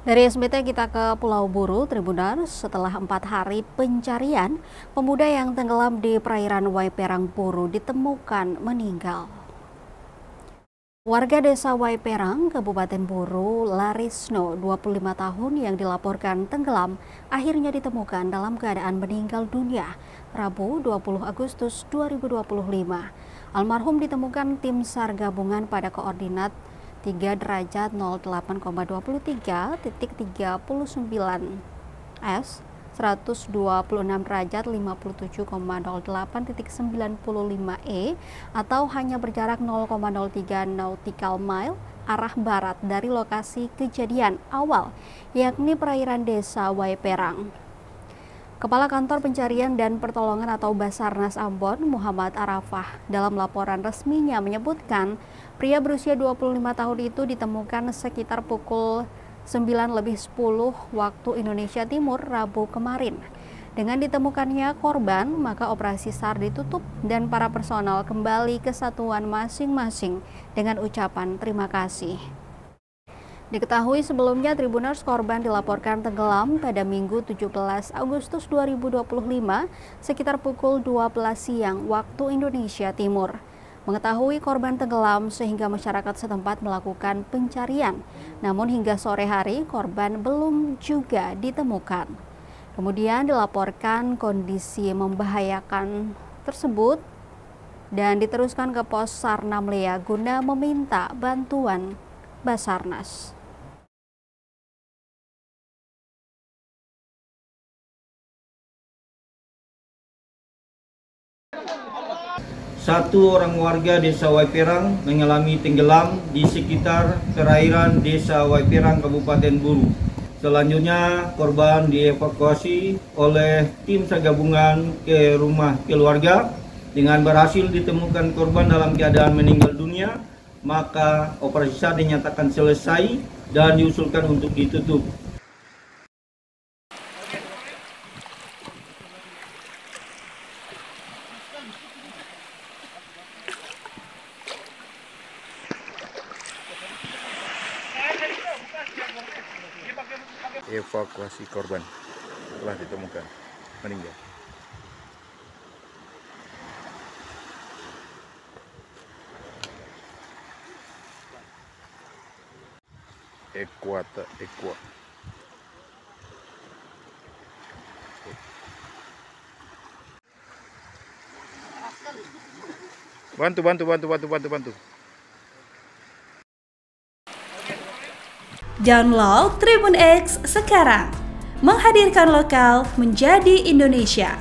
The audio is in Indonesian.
Dari SBT kita ke Pulau Buru, Tribuners. Setelah 4 hari pencarian, pemuda yang tenggelam di perairan Waiperang Buru ditemukan meninggal. Warga desa Waiperang, Kabupaten Buru, Larisno, 25 tahun yang dilaporkan tenggelam, akhirnya ditemukan dalam keadaan meninggal dunia, Rabu 20 Agustus 2025. Almarhum ditemukan tim SAR gabungan pada koordinat 3 derajat 08,23.39 S, 126 derajat 57,08.95 E, atau hanya berjarak 0,03 nautical mile arah barat dari lokasi kejadian awal, yakni perairan desa Waiperang. Kepala Kantor Pencarian dan Pertolongan atau Basarnas Ambon, Muhammad Arafah, dalam laporan resminya menyebutkan pria berusia 25 tahun itu ditemukan sekitar pukul 9:10 waktu Indonesia Timur Rabu kemarin. Dengan ditemukannya korban, maka operasi SAR ditutup dan para personal kembali ke satuan masing-masing dengan ucapan terima kasih. Diketahui sebelumnya Tribuners korban dilaporkan tenggelam pada Minggu 17 Agustus 2025 sekitar pukul 12 siang waktu Indonesia Timur. Mengetahui korban tenggelam sehingga masyarakat setempat melakukan pencarian. Namun hingga sore hari korban belum juga ditemukan. Kemudian dilaporkan kondisi membahayakan tersebut dan diteruskan ke pos SAR Namlea guna meminta bantuan Basarnas. Satu orang warga desa Waiperang mengalami tenggelam di sekitar perairan desa Waiperang, Kabupaten Buru. Selanjutnya korban dievakuasi oleh tim SAR gabungan ke rumah keluarga. Dengan berhasil ditemukan korban dalam keadaan meninggal dunia, maka operasi SAR dinyatakan selesai dan diusulkan untuk ditutup. Evakuasi korban telah ditemukan meninggal. Ekua. Bantu. Download Tribun X sekarang, menghadirkan lokal menjadi Indonesia.